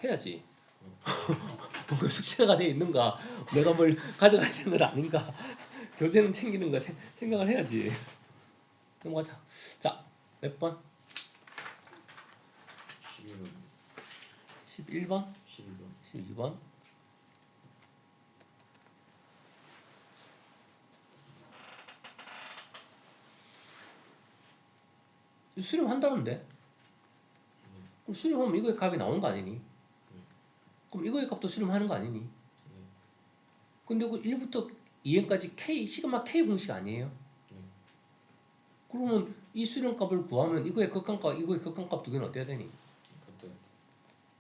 해야지. 뭔가 숙제가 돼 있는가, 내가 뭘 가져가야 되는 건 아닌가, 교재는 챙기는 거 생각을 해야지. 넘어가자. 자, 몇 번? 12번. 11번? 12번. 12번? 수렴한다는데? 그럼 수렴하면 이거의 값이 나오는 거 아니니? 그럼 이거의 값도 수렴하는 거 아니니? 근데 그 1부터 2n까지 K, 시그마 K 공식 아니에요? 그러면 이 수렴값을 구하면 이거의 극한값, 이거의 극한값 두 개는 어때야 되니?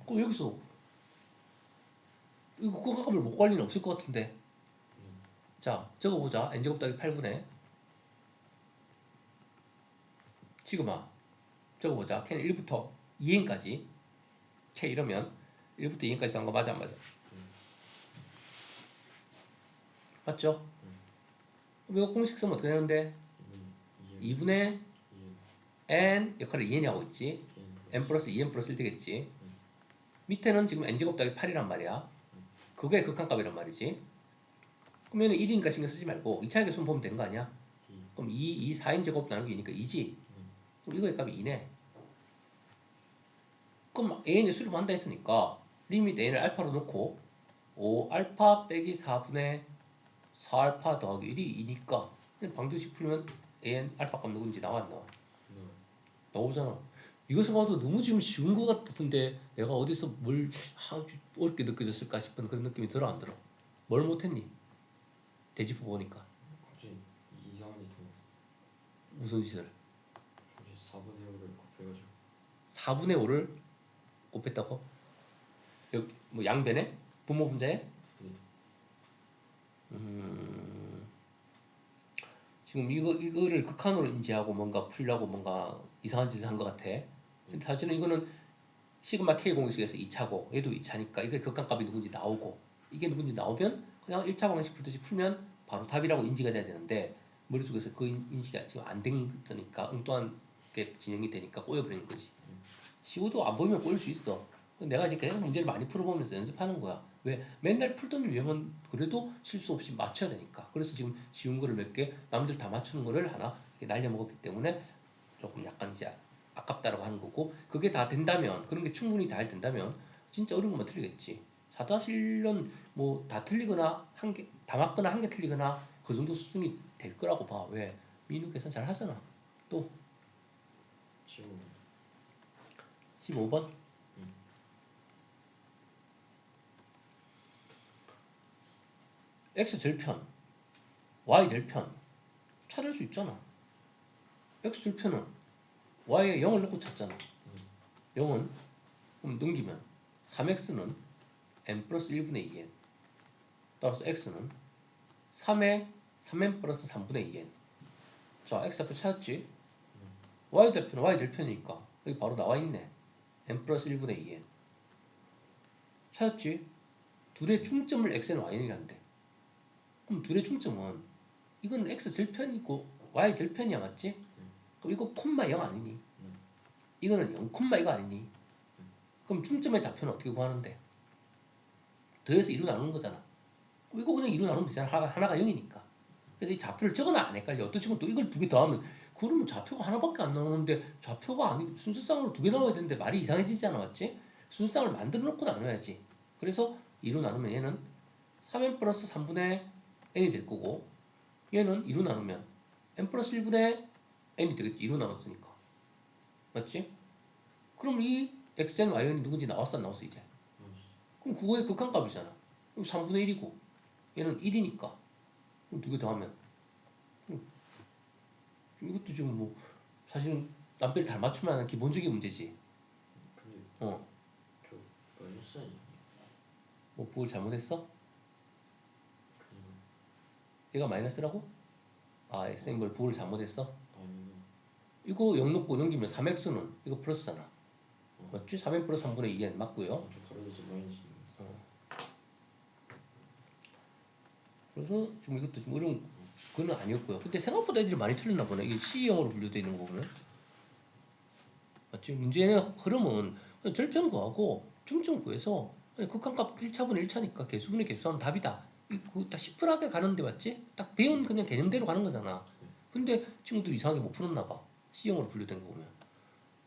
그럼 여기서 이거 극한값을 못 구할 리는 없을 것 같은데. 자, 적어보자. n제곱 더하기 8분의 시그마 적어보자. K는 1부터 2n까지 K 이러면 1부터 2n까지 한 거 맞아 안 맞아? 맞죠? 그럼 이거 공식 쓰면 어떻게 되는데? 2분의 n 역할을 2n이 하고 있지. n 플러스 2n 플러스 1 되겠지. 밑에는 지금 n제곱 더하기 8이란 말이야. 그게 극한값이란 말이지. 그러면 1이니까 신경 쓰지 말고 2차 계수만 보면 되는 거 아니야? 그럼 2, 4n제곱 나누기니까 2지. 그럼 이거의 값이 2네. 그럼 an이 수렴한다 했으니까 리밋 n을 알파로 놓고 5알파 빼기 4분의 4알파 더하기 1이 2니까 방정식 풀면 an 알파 값 누군지 나와 안 나와? 나오잖아. 이것을 봐도 너무 지금 쉬운 것 같은데 내가 어디서 뭘 어렵게 느껴졌을까 싶은 그런 느낌이 들어 안 들어? 뭘 못했니? 대지프 보니까 갑자기 이상한 짓 하고 무슨 짓을? 4분의 5를 곱해가지고 4분의 5를 곱했다고? 여기 뭐 양변에? 분모 분자에? 지금 이거를 극한으로 인지하고 뭔가 풀려고 뭔가 이상한 짓을 한 것 같아. 근데 사실은 이거는 시그마 K 공식에서 2차고 얘도 2차니까 이게 극한값이 누군지 나오고 이게 누군지 나오면 그냥 1차 방식 풀듯이 풀면 바로 답이라고 인지가 돼야 되는데 머릿속에서 그 인식이 지금 안 되니까 엉뚱하게 진행이 되니까 꼬여버리는 거지. 시고도 안 보이면 꼬일 수 있어. 내가 이제 계속 문제를 많이 풀어보면서 연습하는 거야. 왜? 맨날 풀던 유형은 그래도 실수 없이 맞춰야 되니까. 그래서 지금 쉬운 거를 몇 개 남들 다 맞추는 거를 하나 날려먹었기 때문에 조금 약간 이제 아깝다라고 하는 거고, 그게 다 된다면, 그런 게 충분히 다 된다면 진짜 어려운 것만 틀리겠지. 사다실은 뭐 다 틀리거나 한 개 다 맞거나 한 개 틀리거나 그 정도 수준이 될 거라고 봐. 왜? 민우 계산 잘 하잖아. 또 15번 x 절편 y 절편 찾을 수 있잖아. x 절편은 y에 0을 넣고 찾잖아. 0은 그럼 넘기면 3x는 n 플러스 1분의 2n, 따라서 x는 3의 3n 플러스 3분의 2n. 자, x좌표 찾았지? y좌표는 y절편이니까 여기 바로 나와있네. n 플러스 1분의 2n 찾았지? 둘의 중점을 x는 y는이란데. 그럼 둘의 중점은 이건 x절편이고 y절편이야, 맞지? 그럼 이거 콤마 0 아니니? 이거는 0 콤마 이거 아니니? 그럼 중점의 좌표는 어떻게 구하는데? 더해서 2로 나누는 거잖아. 그럼 이거 그냥 2로 나누면 되잖아. 하나가 0이니까. 그래서 이 좌표를 적어놔 안 헷갈려. 어떤 친구는 또 이걸 두 개 더하면 그러면 좌표가 하나밖에 안 나오는데 좌표가 아니 순서상으로 두 개 나와야 되는데 말이 이상해지잖아, 맞지? 순서상을 만들어 놓고 나눠야지. 그래서 2로 나누면 얘는 3n 플러스 3분의 n이 될 거고, 얘는 2로 나누면 n 플러스 1분의 n이 되겠지. 2로 나눴으니까. 맞지? 그럼 이 xn, yn이 누군지 나왔어 안 나왔어 이제? 그럼 그거의 극한값이잖아. 그럼 3분의 1이고 얘는 1이니까 그럼 두 개 더하면 이것도 지금 뭐 사실은 남들 잘 맞추면 하는 기본적인 문제지. 근데 어. 저 마이너스 아니에요? 뭐 부을 잘못했어? 그냥 얘가 마이너스라고? 아, x인 걸 부을 잘못했어? 아니면 이거 0 넣고 넘기면 3x는 이거 플러스잖아. 맞지? 3n 플러스 3분의 2n 맞고요. 저 가로에서 마이너스 그래서 지금 이것도 좀 어려운 그건 아니었고요. 근데 생각보다 애들이 많이 틀렸나 보네. 이게 C형으로 분류되어 있는 거 보면. 맞지? 문제의 흐름은 그냥 절편 구하고 중점 구해서 극한값 1차분의 1차니까 개수분의 개수하면 답이다. 이거 딱 시플하게 가는데 맞지? 딱 배운 그냥 개념대로 가는 거잖아. 근데 친구들 이상하게 못 풀었나 봐. C형으로 분류된 거 보면.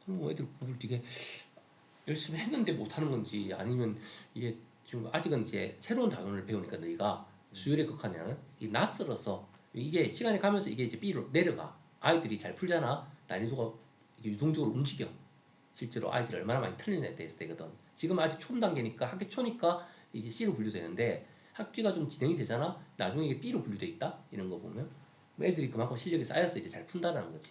그럼 뭐 애들 공부를 되게 열심히 했는데 못하는 건지 아니면 이게 지금 아직은 이제 새로운 단원을 배우니까 너희가 수열의 극한이라는 이 낯설어서 이게 시간이 가면서 이게 이제 B로 내려가. 아이들이 잘 풀잖아. 난이도가 이게 유동적으로 움직여. 실제로 아이들이 얼마나 많이 틀리냐에 대해서 되거든. 지금 아직 초 단계니까 학기 초니까 이게 C로 분류되는데 학기가 좀 진행이 되잖아. 나중에 이게 B로 분류돼 있다. 이런 거 보면 애들이 그만큼 실력이 쌓여서 이제 잘 푼다라는 거지.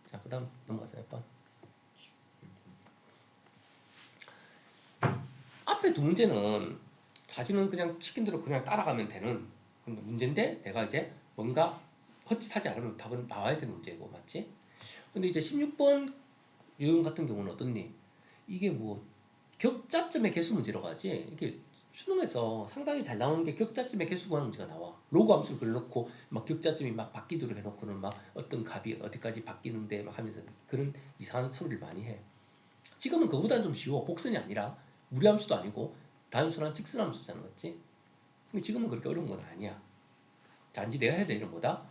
자, 그다음 넘어가자. 몇 앞에 두 문제는 사실은 그냥 시킨 대로 그냥 따라가면 되는 그런 문제인데 내가 이제 뭔가 헛짓하지 않으면 답은 나와야 되는 문제고 맞지? 근데 이제 16번 유형 같은 경우는 어떻니? 이게 뭐 격자점의 개수 문제로 가지 이게 수능에서 상당히 잘 나오는 게 격자점의 개수 구하는 문제가 나와. 로그 함수를 걸어놓고 막 격자점이 막 바뀌도록 해놓고는 막 어떤 값이 어디까지 바뀌는데 막 하면서 그런 이상한 소리를 많이 해. 지금은 그거보다는 좀 쉬워. 곡선이 아니라 무리함수도 아니고 단순한 직선함수잖아, 맞지? 근데 지금은 그렇게 어려운 건 아니야. 단지 내가 해야 될 일은 뭐다?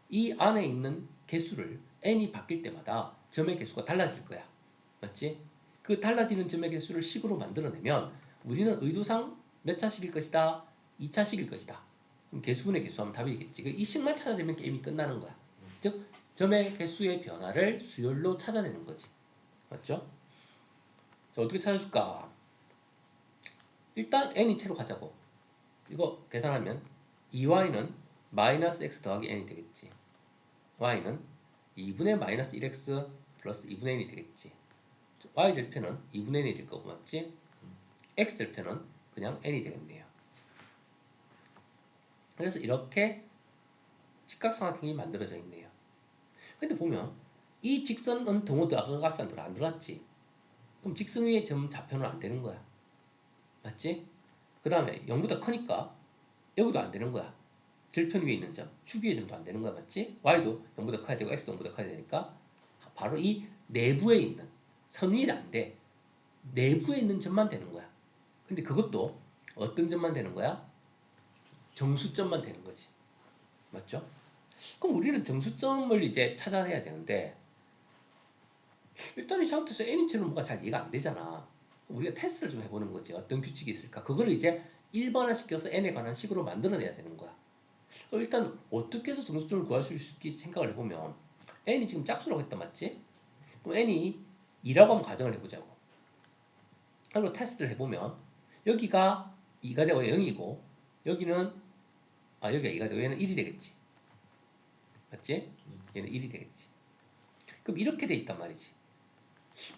이 안에 있는 개수를 n이 바뀔 때마다 점의 개수가 달라질 거야, 맞지? 그 달라지는 점의 개수를 식으로 만들어내면 우리는 의도상 몇 차식일 것이다? 2차식일 것이다. 그럼 개수분의 개수하면 답이겠지. 이 식만 찾아내면 게임이 끝나는 거야. 즉 점의 개수의 변화를 수열로 찾아내는 거지, 맞죠? 자, 어떻게 찾아줄까? 일단 n이 채로 가자고. 이거 계산하면 2y는 마이너스 x 더하기 n이 되겠지. y는 2분의 마이너스 1x 플러스 2분의 n이 되겠지. y 절편은 2분의 n이 될 거고 맞지? x 절편은 그냥 n이 되겠네요. 그래서 이렇게 직각삼각형이 만들어져 있네요. 근데 보면 이 직선은 등호 들어갔어 안 들어갔지? 그럼 직선 위에 점 좌표는 안 되는 거야. 맞지? 그 다음에 0보다 크니까 여기도 안 되는 거야. 절편 위에 있는 점, 축 위의 점도 안 되는 거야. 맞지? y도 0보다 커야 되고 x도 0보다 커야 되니까 바로 이 내부에 있는 선 위는 안 돼. 내부에 있는 점만 되는 거야. 근데 그것도 어떤 점만 되는 거야? 정수점만 되는 거지. 맞죠? 그럼 우리는 정수점을 이제 찾아내야 되는데 일단 이 상태에서 n인치는 뭐가 잘 이해가 안 되잖아. 우리가 테스트를 좀 해보는 거지. 어떤 규칙이 있을까? 그거를 이제 일반화시켜서 n에 관한 식으로 만들어내야 되는 거야. 일단 어떻게 해서 정수점을 구할 수 있을지 생각을 해보면 n이 지금 짝수라고 했다 맞지? 그럼 n이 2라고 한번 가정을 해보자고. 그리고 테스트를 해보면 여기가 2가 되고 0이고 여기는 여기가 2가 되고 얘는 1이 되겠지. 맞지? 얘는 1이 되겠지. 그럼 이렇게 돼 있단 말이지.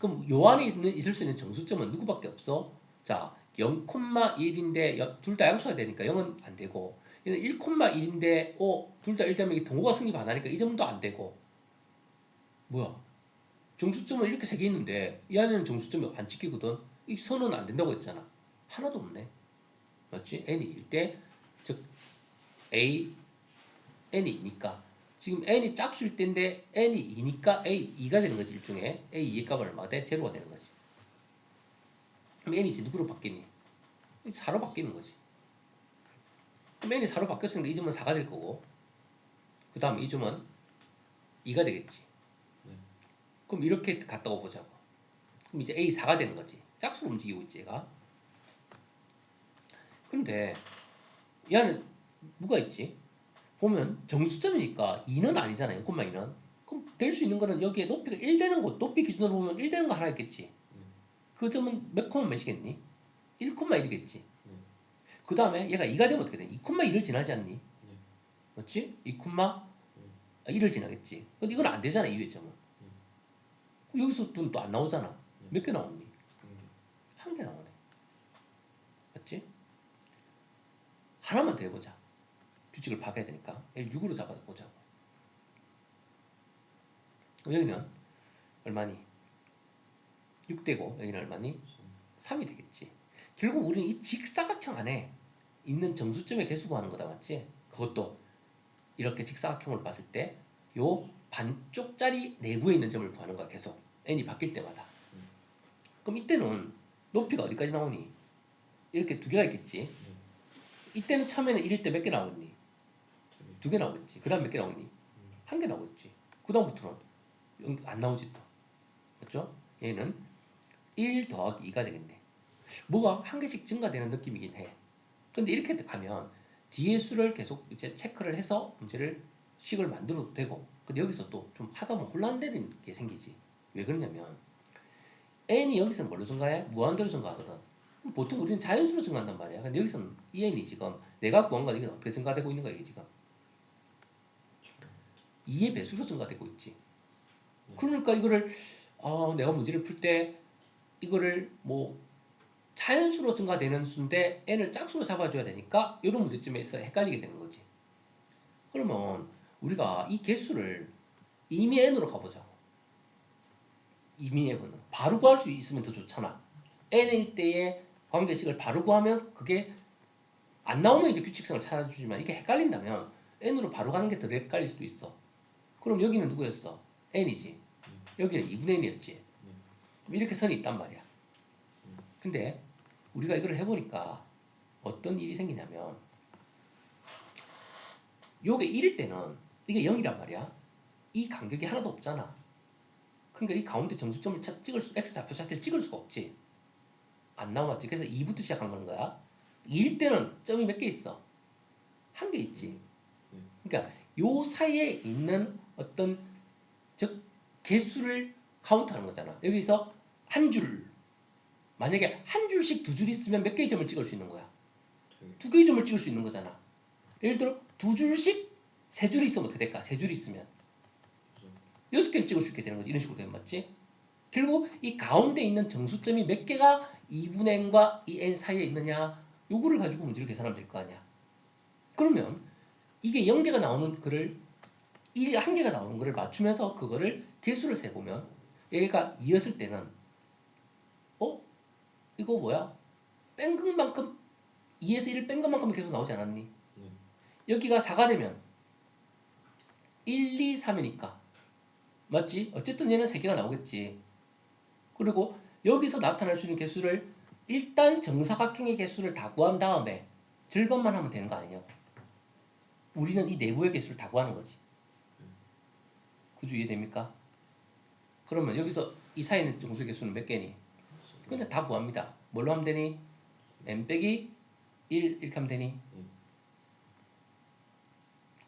그럼 요 안에 있을 수 있는 정수점은 누구밖에 없어? 자, 0,1인데 둘 다 양수가 되니까 0은 안 되고 얘는 1,1인데 둘 다 1 되면 이게 동호가 성립 안 하니까 이 점도 안 되고 뭐야? 정수점은 이렇게 세 개 있는데 이 안에는 정수점이 안 찍히거든. 이 선은 안 된다고 했잖아. 하나도 없네. 맞지? n이 1일 때, 즉 a n이 2니까 지금 n이 짝수일 때인데 n이 2니까 a 2가 되는 거지. 일종의 a 2의 값은 얼마가 돼? 제로가 되는 거지. 그럼 n이 이제 누구로 바뀌니? 4로 바뀌는 거지. 그럼 n이 4로 바뀌었으니까 이 점은 4가 될 거고 그 다음 이 점은 2가 되겠지. 그럼 이렇게 갔다고 보자고. 그럼 이제 a 4가 되는 거지. 짝수로 움직이고 있지 얘가. 그런데 얘는 뭐가 있지? 보면 정수점이니까 2는 아니잖아. 0,2는. 그럼 될 수 있는 거는 여기에 높이가 1 되는 곳, 높이 기준으로 보면 1 되는 거 하나 있겠지. 그 점은 몇 콤마 몇이겠니? 1,1이겠지. 그 다음에 얘가 2가 되면 어떻게 되니? 2,1을 지나지 않니? 맞지? 2,1을 지나겠지. 근데 이건 안 되잖아, 2의 점은. 여기서 또 안 나오잖아. 몇 개 나왔니? 한 개 나오네. 맞지? 하나만 더 해보자. 규칙을 파악해야 되니까. 얘를 6으로 잡아보자고. 여기는 얼마니? 6되고 여기는 얼마니? 3이 되겠지. 결국 우리는 이 직사각형 안에 있는 정수점의 개수 구하는 거다 맞지? 그것도 이렇게 직사각형으로 봤을 때 요 반쪽짜리 내부에 있는 점을 구하는 거야 계속 n이 바뀔 때마다. 그럼 이때는 높이가 어디까지 나오니? 이렇게 두 개가 있겠지. 이때는 처음에는 1일 때 몇 개 나오겠니? 두 개 나오겠지. 그 다음 몇 개 나오겠니? 한 개 나오겠지. 그 다음부터는 안 나오지 또. 맞죠? 얘는 1 더하기 2가 되겠네. 뭐가 한 개씩 증가되는 느낌이긴 해. 근데 이렇게 가면 뒤에 수를 계속 이제 체크를 해서 문제를 식을 만들어도 되고, 근데 여기서 또 좀 하다 보면 혼란되는 게 생기지. 왜 그러냐면 n이 여기서는 뭘로 증가해? 무한대로 증가하거든. 보통 우리는 자연수로 증가한단 말이야. 근데 여기서는 이 n이 지금 내가 구한 건 이게 어떻게 증가되고 있는 거야, 이게 지금? 2의 배수로 증가되고 있지. 그러니까 이거를 내가 문제를 풀 때 이거를 뭐 자연수로 증가되는 수인데 n을 짝수로 잡아줘야 되니까 이런 문제점에서 헷갈리게 되는 거지. 그러면 우리가 이 개수를 이미 n으로 가보자고. 이미 n은 바로 구할 수 있으면 더 좋잖아. n일 때의 관계식을 바로 구하면 그게 안 나오면 이제 규칙성을 찾아주지만 이게 헷갈린다면 n으로 바로 가는 게 더 헷갈릴 수도 있어. 그럼 여기는 누구였어? n이지. 여기는 2분의 1이었지. 이렇게 선이 있단 말이야. 근데 우리가 이걸 해보니까 어떤 일이 생기냐면 요게 1일 때는 이게 0이란 말이야. 이 간격이 하나도 없잖아. 그러니까 이 가운데 정수점을 찍을 수, x좌표 자체를 찍을 수가 없지. 안 나왔지. 그래서 2부터 시작한 건 거야. 2일 때는 점이 몇 개 있어? 한 개 있지. 그러니까 요 사이에 있는 어떤 즉 개수를 카운트하는 거잖아. 여기서 한 줄, 만약에 한 줄씩 두 줄 있으면 몇 개의 점을 찍을 수 있는 거야? 두 개의 점을 찍을 수 있는 거잖아. 예를 들어 두 줄씩 세 줄이 있으면 어떻게 될까? 세 줄이 있으면 6개를 찍을 수 있게 되는 거지. 이런 식으로 되면 맞지? 결국 이 가운데 있는 정수점이 몇 개가 2분의 n과 이 n 사이에 있느냐, 요거를 가지고 문제를 계산하면 될 거 아니야. 그러면 이게 0개가 나오는 글을 1개가 나오는 거를 맞추면서 그거를 개수를 세보면 얘가 2였을 때는 이거 뭐야? 뺀 것만큼 2에서 1을 뺀 것만큼 계속 나오지 않았니? 여기가 4가 되면 1, 2, 3이니까 맞지? 어쨌든 얘는 3개가 나오겠지. 그리고 여기서 나타날 수 있는 개수를 일단 정사각형의 개수를 다 구한 다음에 절반만 하면 되는 거 아니냐고. 우리는 이 내부의 개수를 다 구하는 거지. 그죠? 이해됩니까? 그러면 여기서 이 사이에 있는 정수의 개수는 몇 개니? 근데 다 구합니다. 뭘로 하면 되니? n 빼기 1 이렇게 하면 되니?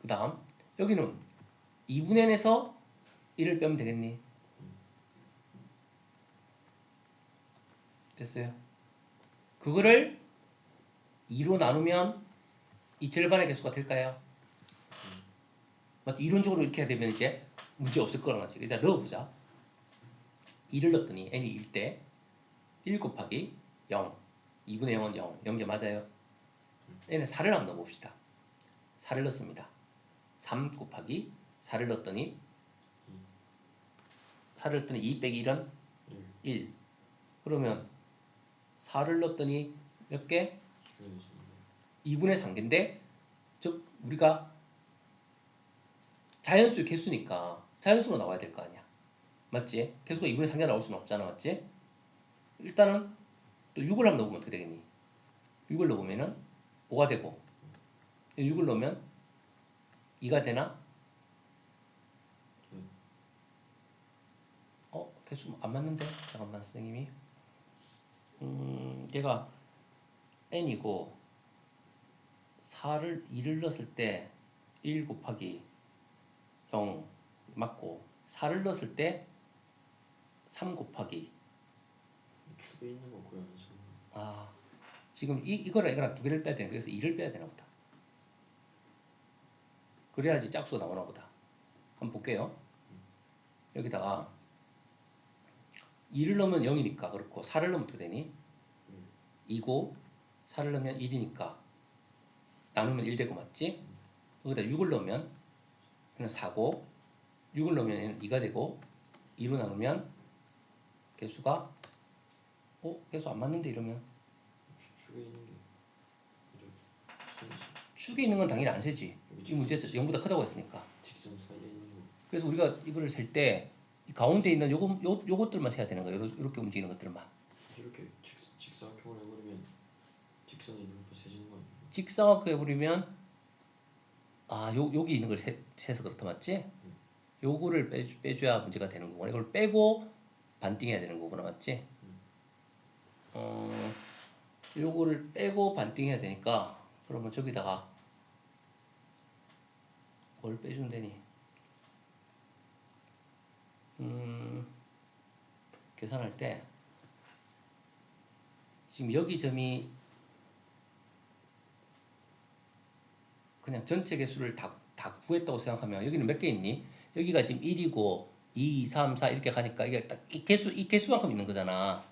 그 다음 여기는 2분의 n에서 1을 빼면 되겠니? 됐어요? 그거를 2로 나누면 이 절반의 개수가 될까요? 이론적으로 이렇게 되면 이제 문제 없을 거란 거지. 일단 넣어보자. 2를 넣었더니 n이 1일 때 1 곱하기 0, 2분의 0은 0, 0제 맞아요? n에 4를 한번 넣어봅시다. 4를 넣습니다. 3 곱하기 4를 넣었더니 4를 넣었더니 2 빼기 1은 1. 그러면 4를 넣었더니 몇 개? 2분의 3개인데 즉 우리가 자연수의 개수니까 자연수로 나와야 될 거 아니야. 맞지? 개수가 2분의 3개가 나올 수는 없잖아. 맞지? 일단은 또 6을 한번 넣어보면 어떻게 되겠니? 6을 넣어보면은 5가 되고 6을 넣으면 2가 되나? 개수 안 맞는데? 잠깐만 선생님이 얘가 n이고 2를 넣었을 때 1 곱하기 0 맞고 4를 넣었을 때 3 곱하기 축에 있는 거 고양이죠. 지금 이거랑 이거랑 두 개를 빼야 되는 그래서 2를 빼야 되나 보다. 그래야지 짝수가 나오나 보다. 한번 볼게요. 여기다가 2를 넣으면 0이니까 그렇고 4를 넣으면 어떻게 되니? 2고 4를 넣으면 1이니까 나누면 1 되고 맞지? 여기다 6을 넣으면 얘는 4고 6을 넣으면 얘는 2가 되고 2로 나누면 개수가 개수 안 맞는데 이러면 축에 있는 게 축에 있는 건 당연히 안 세지. 이 문제에서 0보다 크다고 했으니까. 직선 사이에 있는 거. 그래서 우리가 이거를 셀 때 가운데 있는 요것들만 세야 되는 거야. 이렇게 움직이는 것들만. 직선이 이렇게 세지는 거 아니에요? 직사각형을 해버리면 여기 있는 걸 세서 그렇다 맞지? 요거를 빼줘야 문제가 되는 거구나. 이걸 빼고 반띵해야 되는 거구나 맞지? 요거를 빼고 반띵해야 되니까 그러면 저기다가 뭘 빼주면 되니? 계산할 때 지금 여기 점이 그냥 전체 개수를 다 구했다고 생각하면 여기는 몇 개 있니? 여기가 지금 1이고 2, 3, 4 이렇게 가니까 이게 딱 이 개수만큼 있는 거잖아.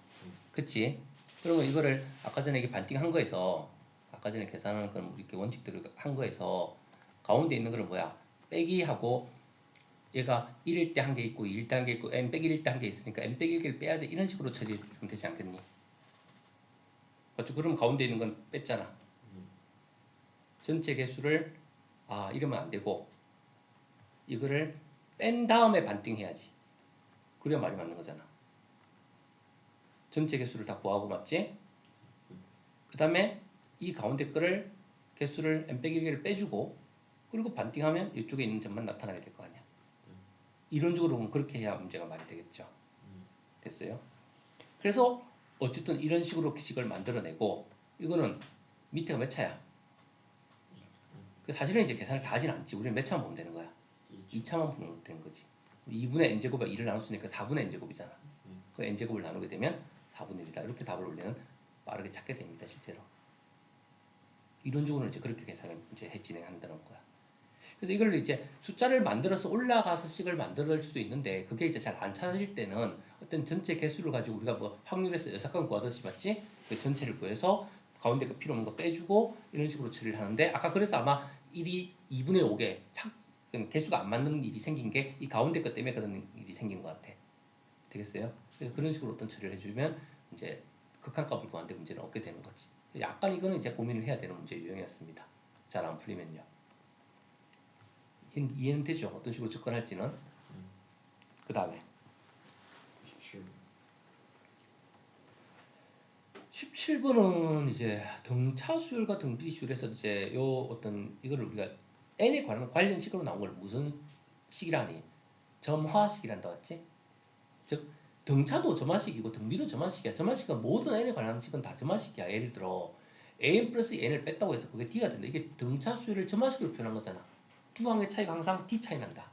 그치? 그러면 이거를 아까 전에 이게 반띵한 거에서 아까 전에 계산하는 건 이렇게 원칙대로 한 거에서 가운데 있는 거는 뭐야? 빼기하고 얘가 1일 때 한 개 있고 2일 때 한 개 있고 n 빼기 1일 때 한 개 있으니까 n 빼기 1개를 빼야 돼. 이런 식으로 처리해 주면 되지 않겠니? 맞죠? 그럼 가운데 있는 건 뺐잖아. 전체 개수를 이러면 안 되고 이거를 뺀 다음에 반띵해야지. 그래야 말이 맞는 거잖아. 전체 개수를 다 구하고 맞지? 그 다음에 이 가운데 거를 개수를 n 빼기 1개를 빼주고 그리고 반띵하면 이쪽에 있는 점만 나타나게 될 거 아니야. 이론적으로 보면 그렇게 해야 문제가 말이 되겠죠. 됐어요? 그래서 어쨌든 이런 식으로 식을 만들어내고 이거는 밑에가 몇 차야? 사실은 이제 계산을 다 하진 않지. 우리는 몇 차만 보면 되는 거야? 2차만 보면 되는 거지. 2분의 n제곱에 2를 나눌 수 있으니까 4분의 n제곱이잖아. 그 n제곱을 나누게 되면 4분의 1이다. 이렇게 답을 우리는 빠르게 찾게 됩니다. 실제로. 이론적으로는 이제 그렇게 계산을 이제 진행한다는 거야. 그래서 이걸 이제 숫자를 만들어서 올라가서 식을 만들 수도 있는데 그게 이제 잘 안 찾아질 때는 어떤 전체 개수를 가지고 우리가 뭐 확률에서 여삭감 구하듯이 맞지? 그 전체를 구해서 가운데 그 필요 없는 거 빼주고 이런 식으로 처리를 하는데 아까 그래서 아마 1이 2분의 5개 개수가 안 맞는 일이 생긴 게 이 가운데 것 때문에 그런 일이 생긴 것 같아. 되겠어요? 그래서 그런 식으로 어떤 처리를 해주면 이제 극한값을 구하는데 문제는 없게 되는 거지. 약간 이거는 이제 고민을 해야 되는 문제 유형이었습니다. 잘 안 풀리면요. 이해는 되죠? 어떤 식으로 접근할지는. 그 다음에 17번은 이제 등차수열과 등비수열에서 이제 요 어떤 이거를 우리가 n에 관한 관련식으로 나온 걸 무슨 식이라니? 점화식이란다 맞지? 즉 등차도 점화식이고 등비도 점화식이야. 점화식은 모든 n에 관한 식은 다 점화식이야. 예를 들어 an 플러스 n을 뺐다고 해서 그게 d가 된다. 이게 등차수열을 점화식으로 표현한 거잖아. 두 항의 차이가 항상 d 차이 난다.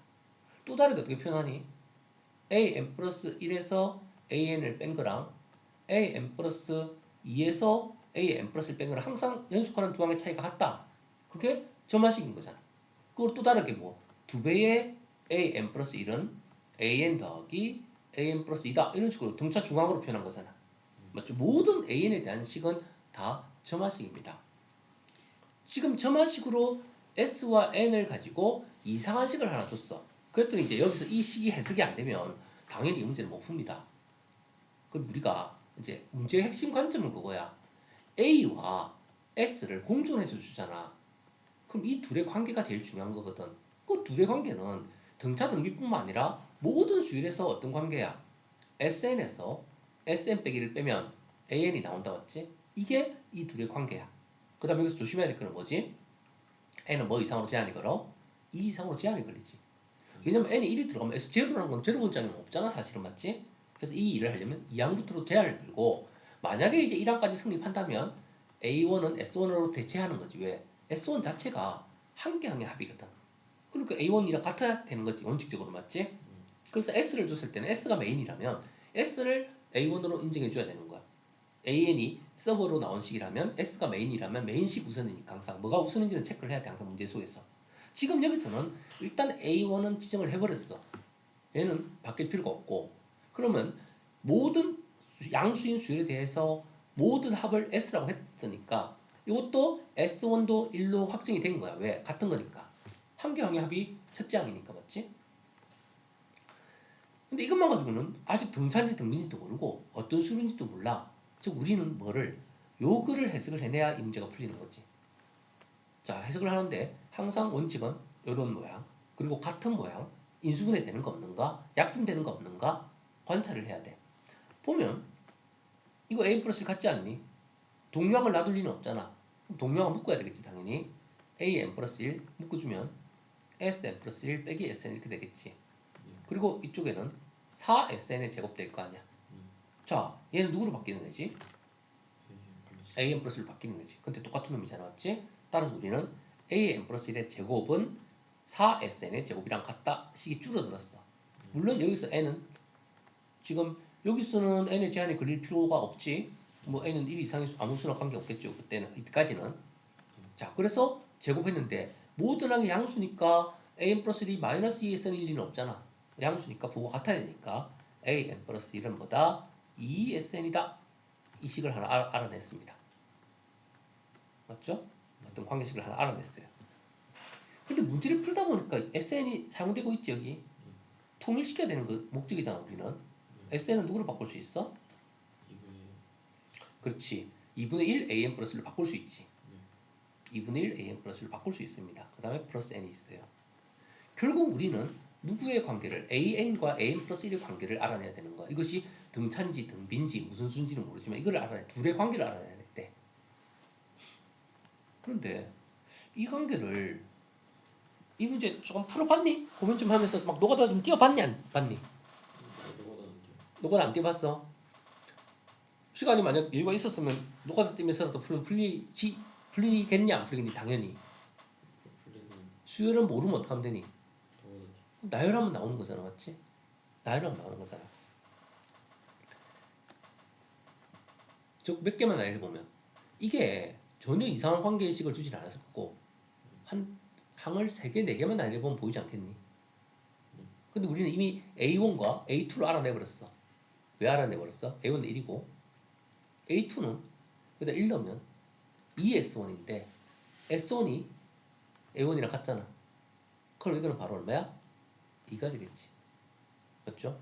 또 다르게 어떻게 표현하니? an 플러스 1에서 an을 뺀 거랑 an 플러스 2에서 an 플러스를 뺀 거랑 항상 연속하는 두 항의 차이가 같다. 그게 점화식인 거잖아. 그걸 또 다르게 뭐 두 배의 an 플러스 1은 an 더하기 an 플러스 2다. 이런 식으로 등차 중앙으로 표현한 거잖아. 맞죠? 모든 an에 대한 식은 다 점화식입니다. 지금 점화식으로 s와 n을 가지고 이상한 식을 하나 줬어. 그랬더니 이제 여기서 이 식이 해석이 안 되면 당연히 이 문제는 못 풉니다. 그럼 우리가 이제 문제의 핵심 관점은 그거야. a와 s를 공존해서 주잖아. 그럼 이 둘의 관계가 제일 중요한 거거든. 그 둘의 관계는 등차 등비뿐만 아니라 모든 수열에서 어떤 관계야? sn에서 sn 빼기를 빼면 an이 나온다 맞지? 이게 이 둘의 관계야. 그 다음에 여기서 조심해야 될 거는 뭐지? n은 뭐 이상으로 제한이 걸어? 2 이상으로 제한이 걸리지. 왜냐면 n이 1이 들어가면 s0라는 건 제로 문장이 없잖아 사실은 맞지? 그래서 이 일을 하려면 2항부터로 제한을 걸고 만약에 이제 1항까지 성립한다면 A1은 S1으로 대체하는 거지. 왜? S1 자체가 한 개 항의 합이거든. 그러니까 A1이랑 같아야 되는 거지 원칙적으로 맞지? 그래서 S를 줬을 때는 S가 메인이라면 S를 A1으로 인정해 줘야 되는 거야. AN이 서버로 나온 식이라면 S가 메인이라면 메인식 우선이니까 항상 뭐가 우선인지는 체크를 해야 돼 항상 문제 속에서. 지금 여기서는 일단 A1은 지정을 해버렸어. 얘는 바뀔 필요가 없고 그러면 모든 양수인 수열에 대해서 모든 합을 S라고 했으니까 이것도 S1도 1로 확정이 된 거야. 왜? 같은 거니까. 한 개 항의 합이 첫째 항이니까 맞지? 근데 이것만 가지고는 아직 등차인지 등비인지도 모르고 어떤 수인지도 몰라. 즉 우리는 뭐를 요 글을 해석을 해내야 이 문제가 풀리는 거지. 자 해석을 하는데 항상 원칙은 이런 모양 그리고 같은 모양 인수분해 되는 거 없는가 약분되는 거 없는가 관찰을 해야 돼. 보면 이거 A 플러스를 같지 않니? 동류항을 놔둘 리는 없잖아. 그럼 동류항을 묶어야 되겠지 당연히. an 플러스 1 묶어주면 sn 플러스 1 빼기 sn 이렇게 되겠지. 그리고 이쪽에는 4sn의 제곱 될 거 아니야. 자, 얘는 누구로 바뀌는 거지? an 플러스 1로 바뀌는 거지. 근데 똑같은 놈이잖아, 맞지? 따라서 우리는 an 플러스 1의 제곱은 4sn의 제곱이랑 같다 식이 줄어들었어. 물론 여기서 n은 지금 여기서는 n의 제한이 걸릴 필요가 없지. 뭐 n은 1 이상의 아무 수나 관계없겠죠. 그때는 이때까지는. 자, 그래서 제곱했는데 모든 항이 양수니까 an 플러스 1이 마이너스 2sn 1리는 없잖아. 양수니까 부호가 같아야 되니까 an 플러스 1은 뭐다? 2sn이다. 이 식을 하나 알아냈습니다. 맞죠? 어떤 관계식을 하나 알아냈어요. 근데 문제를 풀다 보니까 sn이 사용되고 있지 여기. 통일시켜야 되는 거 목적이잖아 우리는. sn은 누구로 바꿀 수 있어? 그렇지. 2분의 1 an 플러스를 바꿀 수 있지. 2분의 1 an 플러스를 바꿀 수 있습니다. 그 다음에 플러스 n이 있어요. 결국 우리는 누구의 관계를 an과 an 플러스 1의 관계를 알아내야 되는 거야. 이것이 등차인지 등비인지 무슨 수인지는 모르지만 이걸 알아내. 둘의 관계를 알아내야 돼. 그런데 이 관계를 이 문제 조금 풀어봤니? 고민 좀 하면서 막 노가다 좀 띄워봤니? 안 봤니? 노가다 안 띄워봤어? 시간이 만약 여유가 있었으면 노가다 띄면서라도 풀리겠니? 안 풀리겠니? 당연히. 수열은 모르면 어떡하면 되니? 나열하면 나오는 거잖아, 맞지? 나열하면 나오는 거잖아. 즉 몇 개만 나열해보면 이게 전혀 이상한 관계의식을 주진 않았을 거고 한 항을 3개, 4개만 나열해보면 보이지 않겠니? 근데 우리는 이미 A1과 A2를 알아내버렸어. 왜 알아내버렸어? A1은 1이고 A2는 여기다 1 넣으면 2S1인데 S1이 A1이랑 같잖아. 그럼 이거는 바로 얼마야? 2가 되겠지. 맞죠?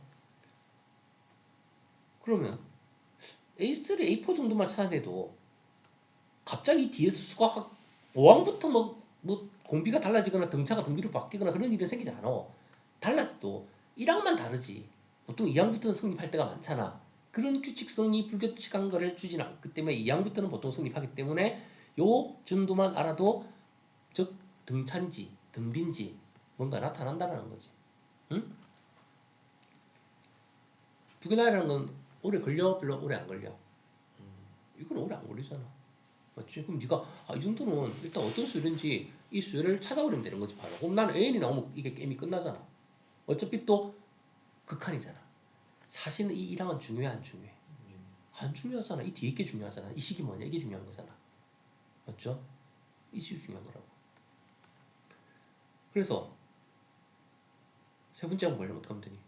그러면 A3, A4 정도만 찾아내도 갑자기 뒤에서 수가 확 5항부터 뭐 공비가 달라지거나 등차가 등비로 바뀌거나 그런 일은 생기지 않아. 달라도 1항만 다르지. 보통 2항부터는 성립할 때가 많잖아. 그런 규칙성이 불규칙한 거를 주진 않기 때문에 2항부터는 보통 성립하기 때문에 요 정도만 알아도 즉 등차인지 등비인지 뭔가 나타난다는 거지. 응? 두 개 나열하는 건 오래 걸려? 별로 오래 안 걸려? 이건 오래 안 걸리잖아. 맞지? 그럼 네가 이 정도는 일단 어떤 수열인지 이 수열을 찾아버리면 되는 거지 바로. 그럼 나는 AN이 나오면 이게 게임이 끝나잖아. 어차피 또 극한이잖아. 사실은 이 1항은 중요해 안 중요해? 안 중요하잖아. 이 뒤에 게 중요하잖아. 이 식이 뭐냐? 이게 중요한 거잖아. 맞죠? 이 식이 중요한 거라고. 그래서 세 번째 항 보려면 어떻게 하면 되니?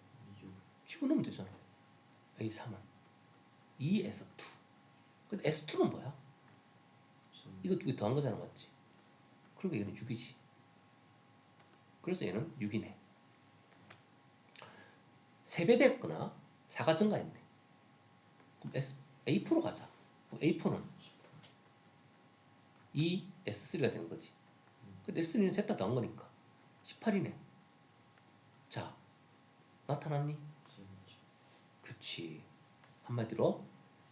집어넣으면 되잖아. A3을 2S2. 근데 S2는 뭐야? 이거 두 개 더한 거잖아, 맞지? 그러니까 얘는 6이지. 그래서 얘는 6이네. 3배 됐거나 4가 증가했네. 그럼 A4로 가자. 그럼 A4는 2S3가 되는 거지. 근데 S3는 셋 다 더한 거니까 18이네. 자, 나타났니? 그치. 한마디로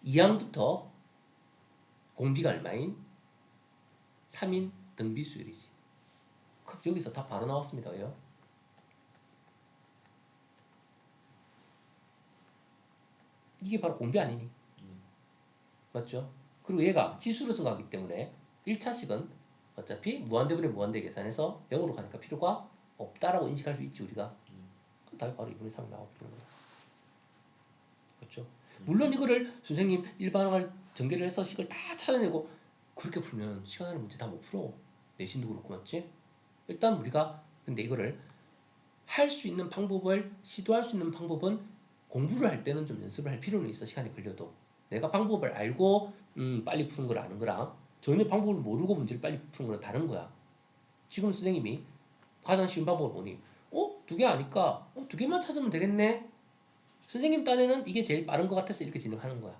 2항부터 공비가 얼마인? 3인 등비수열이지. 그럼 여기서 다 바로 나왔습니다. 왜요? 이게 바로 공비 아니니? 맞죠? 그리고 얘가 지수로 증가하기 때문에 1차식은 어차피 무한대분의 무한대 계산해서 0으로 가니까 필요가 없다라고 인식할 수 있지 우리가. 그 답이 바로 2분의 3이 나와버리는 거야. 그렇죠? 물론 이거를 선생님 일반항을 전개를 해서 식을 다 찾아내고 그렇게 풀면 시간 안에 문제 다 못 풀어. 내신도 그렇고 맞지? 일단 우리가 근데 이거를 할 수 있는 방법을 시도할 수 있는 방법은 공부를 할 때는 좀 연습을 할 필요는 있어. 시간이 걸려도 내가 방법을 알고 빨리 푸는 걸 아는 거랑 전혀 방법을 모르고 문제를 빨리 푸는 거랑 다른 거야. 지금 선생님이 가장 쉬운 방법을 보니 2개 아니까 2개만 찾으면 되겠네. 선생님 딴에는 이게 제일 빠른 것 같아서 이렇게 진행하는 거야.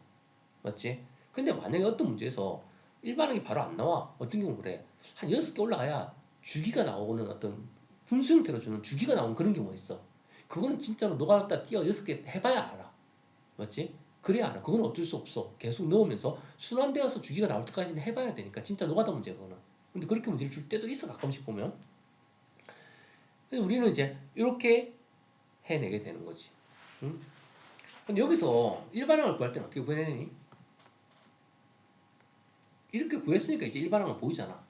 맞지? 근데 만약에 어떤 문제에서 일반항이 바로 안 나와. 어떤 경우 그래. 한 6개 올라가야 주기가 나오는 어떤 분수 형태로 주는 주기가 나오는 그런 경우가 있어. 그거는 진짜로 노가다 뛰어 6개 해봐야 알아. 맞지? 그래야 알아. 그건 어쩔 수 없어. 계속 넣으면서 순환되어서 주기가 나올 때까지는 해봐야 되니까 진짜 노가다 문제야 그거는. 근데 그렇게 문제를 줄 때도 있어 가끔씩 보면. 그래서 우리는 이제 이렇게 해내게 되는 거지. 응? 근데 여기서 일반항을 구할 때는 어떻게 구해내니? 이렇게 구했으니까 이제 일반항은 보이잖아.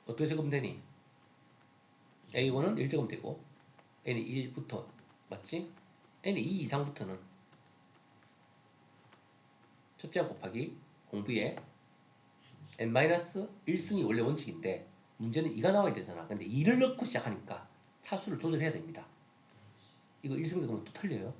어떻게 제곱되니? A1은 1제곱되고 n이 1부터 맞지? n이 2 이상부터는 첫째 항 곱하기 공부에 n-1승이 원래 원칙인데 문제는 2가 나와야 되잖아. 근데 2를 넣고 시작하니까 차수를 조절해야 됩니다. 이거 1승제곱은 또 틀려요.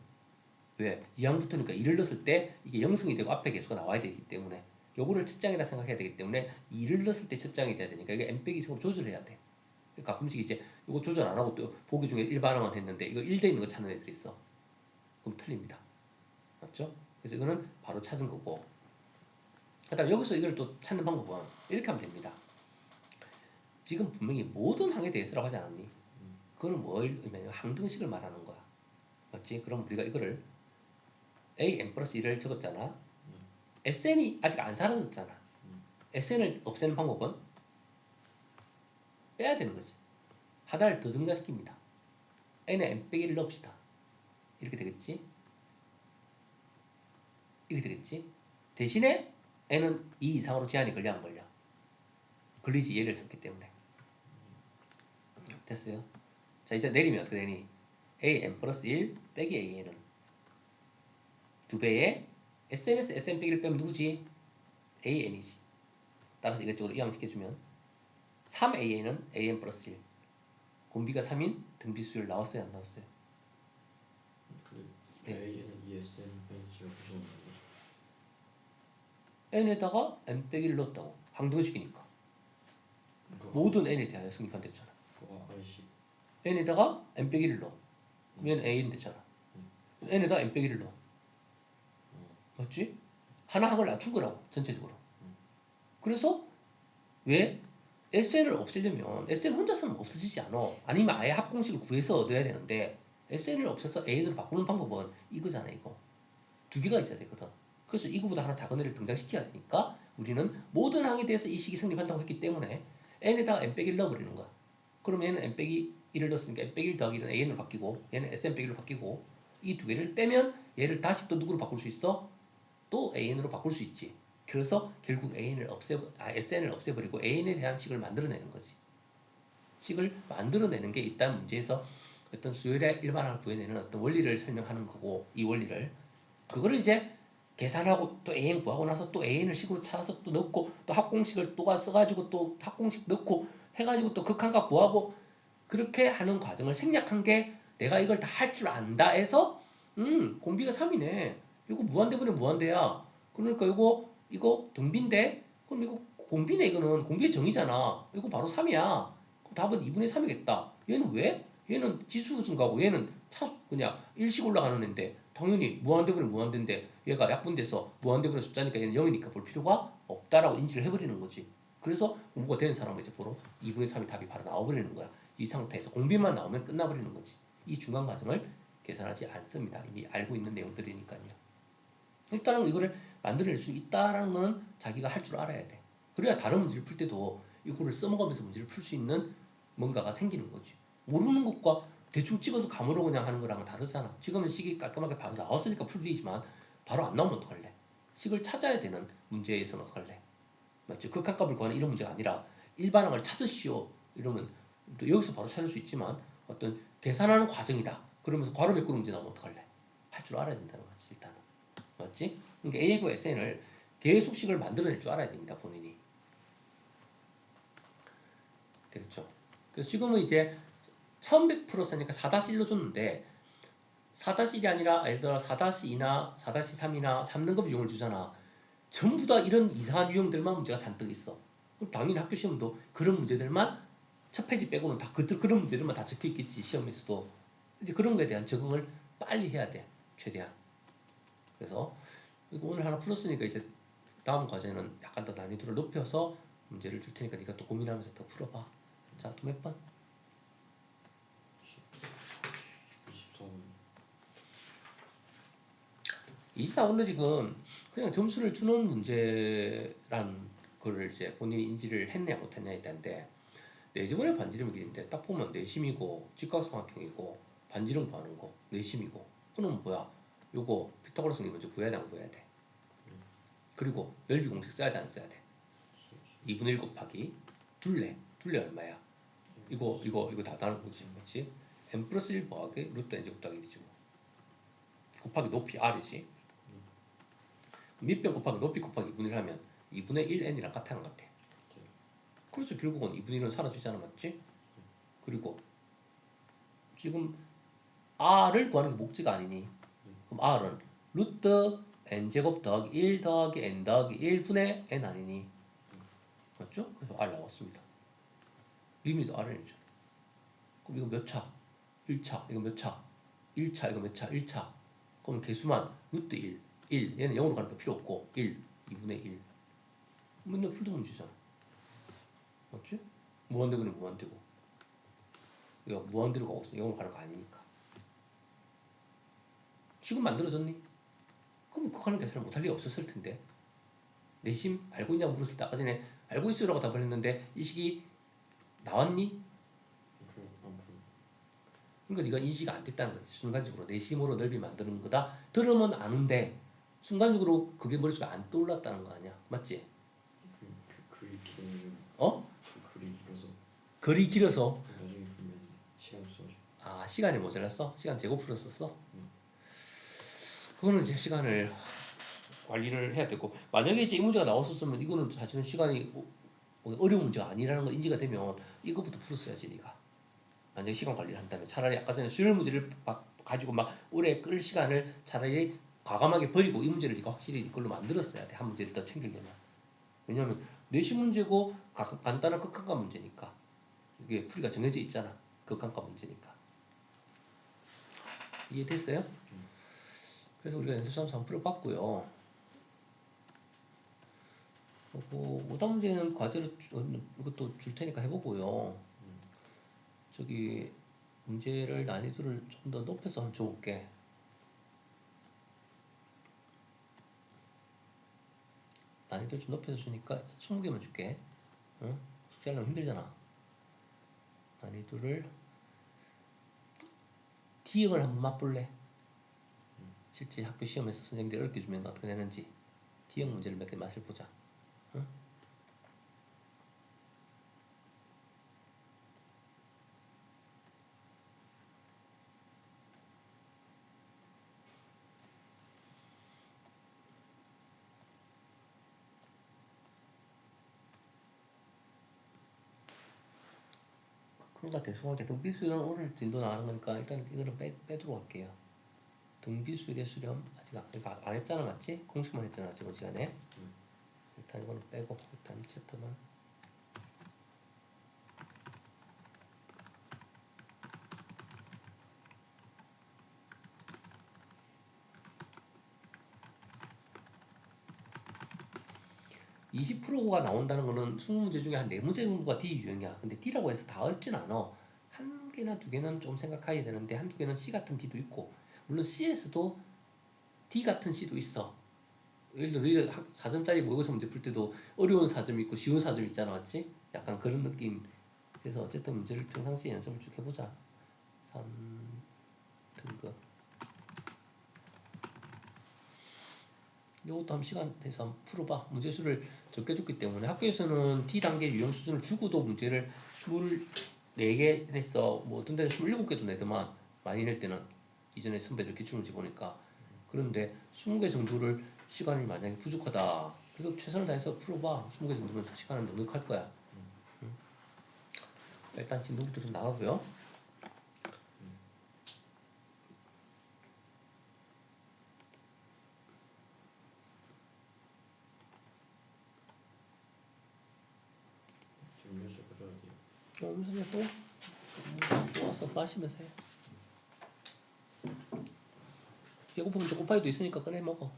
왜? 2항부터니까 2를 넣었을 때 이게 0승이 되고 앞에 개수가 나와야 되기 때문에 요거를 첫장이라 생각해야 되기 때문에 2를 넣었을 때 첫장이 돼야 되니까 이게 n-2승으로 조절해야 돼. 가끔씩 이제 이거 조절 안 하고 또 보기 중에 일반항만 했는데 이거 1대 있는 거 찾는 애들이 있어. 그럼 틀립니다. 맞죠? 그래서 이거는 바로 찾은 거고. 그다음 여기서 이걸 또 찾는 방법은 이렇게 하면 됩니다. 지금 분명히 모든 항에 대해서라고 하지 않았니? 그거는 뭘 의미하냐면 항등식을 말하는 거야. 맞지? 그럼 우리가 이거를 an 플러스 1을 적었잖아. sn이 아직 안 사라졌잖아. sn을 없애는 방법은 빼야 되는 거지. 하나를 더 증가시킵니다. n에 n 빼기를 넣읍시다. 이렇게 되겠지? 이렇게 되겠지? 대신에 n은 2 이상으로 제한이 걸려 안 걸려? 걸리지. 얘를 썼기 때문에. 됐어요? 자 이제 내리면 어떻게 되니? an 플러스 1 빼기 an은 2배의 sn에서 sn 빼기를 빼면 누구지? an이지. 따라서 이것저것 이항시켜주면 3an은 an 플러스 1 곰비가 3인 등비수열 나왔어요 안 나왔어요? 그래 A는 ESN 벤치가 보셨는데 n에다가 n 빼기를 넣었다고. 항등식이니까 모든 n에 대하여 성립한댔잖아. 그거 IC n에다가 n 빼기를 넣어. 그러면 a는 되잖아. n에다 n 빼기를 넣어. 맞지? 하나 항을 낮춘 거라고 전체적으로. 그래서 왜 SN을 없애려면 SN 혼자서는 없어지지 않아. 아니면 아예 합공식을 구해서 얻어야 되는데 SN을 없애서 A로 바꾸는 방법은 이거잖아 이거. 두 개가 있어야 되거든. 그래서 이거보다 하나 작은 애를 등장시켜야 되니까 우리는 모든 항에 대해서 이 식이 성립한다고 했기 때문에 n에다가 n 빼기를 넣어버리는 거야. 그럼 얘는 n 빼기 1을 넣었으니까 n 빼기 1 더하기 1은 an으로 바뀌고 얘는 sn 빼기로 바뀌고 이 두 개를 빼면 얘를 다시 또 누구로 바꿀 수 있어? 또 an으로 바꿀 수 있지. 그래서 결국 sn을 없애버리고 an에 대한 식을 만들어내는 거지. 식을 만들어내는 게 일단 문제에서 어떤 수열의 일반항을 구해내는 어떤 원리를 설명하는 거고 이 원리를 그거를 이제 계산하고 또 an 구하고 나서 또 an을 식으로 찾아서 또 넣고 또 합공식을 또 써가지고 또 합공식 넣고 해가지고 또 극한값 구하고 그렇게 하는 과정을 생략한 게 내가 이걸 다 할 줄 안다 해서 공비가 3이네. 이거 무한대분의 무한대야. 그러니까 이거 등비인데 그럼 이거 공비네 이거는 공비의 정의잖아. 이거 바로 3이야. 그럼 답은 2분의 3이겠다. 얘는 왜? 얘는 지수 증가고 얘는 그냥 일씩 올라가는 애인데 당연히 무한대분의 무한대인데 얘가 약분돼서 무한대분의 숫자니까 얘는 0이니까 볼 필요가 없다라고 인지를 해버리는 거지. 그래서 공부가 되는 사람은 이제 바로 2분의 3이 답이 바로 나와버리는 거야. 이 상태에서 공비만 나오면 끝나버리는 거지. 이 중간 과정을 계산하지 않습니다. 이미 알고 있는 내용들이니까요. 일단은 이거를 만들어낼 수 있다라는 거는 자기가 할 줄 알아야 돼. 그래야 다른 문제를 풀 때도 이거를 써먹으면서 문제를 풀 수 있는 뭔가가 생기는 거지. 모르는 것과 대충 찍어서 감으로 그냥 하는 거랑은 다르잖아. 지금은 식이 깔끔하게 바로 나왔으니까 풀 일이지만 바로 안 나오면 어떡할래? 식을 찾아야 되는 문제에서는 어떡할래? 맞죠? 극한값을 구하는 이런 문제가 아니라 일반항을 찾으시오. 이러면 또 여기서 바로 찾을 수 있지만 어떤 계산하는 과정이다. 그러면서 괄호 메꾸는 문제 나오면 어떡할래? 할 줄 알아야 된다는 거지 일단은. 맞지? 그러니까 A하고 SN을 계속식을 만들어낼 줄 알아야 됩니다. 본인이. 되겠죠? 그래서 지금은 이제 1100% 쓰니까 4-1로 줬는데 4-1이 아니라 예를 들어 4-2나 4-3이나 3등급 유형을 주잖아. 전부 다 이런 이상한 유형들만 문제가 잔뜩 있어. 그럼 당연히 학교 시험도 그런 문제들만 첫 페이지 빼고는 다 그런 문제들만 다 적혀 있겠지 시험에서도. 이제 그런 거에 대한 적응을 빨리 해야 돼. 최대한. 그래서 이거 오늘 하나 풀었으니까 이제 다음 과제는 약간 더 난이도를 높여서 문제를 줄 테니까 네가 또 고민하면서 더 풀어봐. 자, 또 몇 번? 24번 24번은 지금 그냥 점수를 주는 문제란 거를 이제 본인이 인지를 했냐 못했냐에 대한데 내지문의 반지름 길인데 딱 보면 내심이고 직각삼각형이고 반지름 구하는 거 내심이고 그럼 뭐야? 요거 피타고라스 니 먼저 구해야 돼 안 구해야 돼? 그리고 넓이 공식 써야 돼 안 써야 돼? 2분의 1 곱하기 둘레 얼마야? 이거 다 다른 거지 맞지? n 플러스 1 더하기 루트 n 제곱 더하기 1이지 뭐 곱하기 높이 r이지 밑변 곱하기 높이 곱하기 2분의 1 하면 2분의 1n이랑 같다는 것 같아 그래서 결국은 2분의 1은 사라지잖아 맞지? 그리고 지금 r을 구하는 게 목지가 아니니 그럼 r은 루트 n제곱 더하기 1 더하기 n 더하기 1분의 n 아니니 맞죠? 그래서 r 나왔습니다 리미트 rn이죠 그럼 이거 몇 차? 1차 이거 몇 차? 1차 이거 몇 차? 1차 그럼 개수만 루트 1 얘는 0으로 가니까 필요 없고 2분의 1 맨날 풀던 문제잖아 맞지? 무한대군은 무한대고 이거 무한대로 가고 있어 0으로 가는 거 아니니까 지금 만들어졌니? 그럼 그거 하는 계산을 못할 리가 없었을 텐데 내심 알고 있냐고 물었을 때 아까 전에 알고 있어요라고 답을 했는데 이 식이 나왔니? 그러니까 네가 인지가 안 됐다는 거지 순간적으로 내심으로 넓이 만드는 거다 들으면 아는데 순간적으로 그게 머릿속에 안 떠올랐다는 거 아니야 맞지? 글이 길면 어? 글이 길어서 글이 길어서 나중에 보면 시간 없어가지고 아 시간이 모자랐어? 시간 재고 풀었었어? 그거는 이제 시간을 관리를 해야 되고 만약에 이제 이 문제가 나왔었으면 이거는 사실은 시간이 어려운 문제가 아니라는 거 인지가 되면 이거부터 풀었어야지 네가 만약에 시간 관리를 한다면 차라리 아까 전에 수열 문제를 가지고 막 오래 끌 시간을 차라리 과감하게 버리고 이 문제를 네가 확실히 이걸로 만들었어야 돼 한 문제를 더 챙기려면 왜냐하면 내신 문제고 간단한 극한과 문제니까 이게 풀이가 정해져 있잖아 극한과 문제니까 이해됐어요? 그래서 우리가 연습 삼수 한번 풀어봤고요 그리고 오답 문제는 과제로 이것도 줄 테니까 해보고요 저기 문제를 난이도를 좀 더 높여서 한번 줘볼게 난이도 좀 높여서 주니까 20개만 줄게 응? 숙제하려면 힘들잖아 난이도를 D형을 한번 맛볼래? 실제 학교 시험에서 선생님들이 어렵게 주면 어떻게 되는지 D형 문제를 몇 개 맛을 보자 응? 그런 것 같아 수학에 등비수련 오늘 진도 나가는 거니까 일단 이거는 빼도록 할게요 등비수의 수렴 아직 안 했잖아 맞지? 공식만 했잖아 지금 시간에 일단 이거는 빼고 일단 1챕터만 20%가 나온다는 거는 20문제 중에 한 4문제 정도가 D 유형이야. 근데 D라고 해서 다 어렵진 않아. 한 개나 두 개는 좀 생각해야 되는데 한두 개는 C 같은 D도 있고 물론 C에서도 D 같은 C도 있어. 예를 들어 우리가 4점짜리 모의고사 문제 풀 때도 어려운 4점 있고 쉬운 4점 있잖아. 맞지? 약간 그런 느낌. 그래서 어쨌든 문제를 평상시에 연습을 쭉 해보자. 3등급 이것도 한 시간 내서 한번 풀어봐. 문제수를 적게 줬기 때문에 학교에서는 D단계 유형 수준을 주고도 문제를 24개 냈어. 뭐 어떤 데는 27개도 내더만 많이 낼 때는 이전에 선배들 기출문제 보니까 그런데 20개 정도를 시간이 만약에 부족하다. 그래서 최선을 다해서 풀어봐. 20개 정도면 시간은 넉넉할 거야. 응? 일단 진도부터 좀 나가고요. 음료수 가져야 돼요. 음료수 또 와서 마시면서 해. 배고프면 초코파이도 있으니까 꺼내 먹어.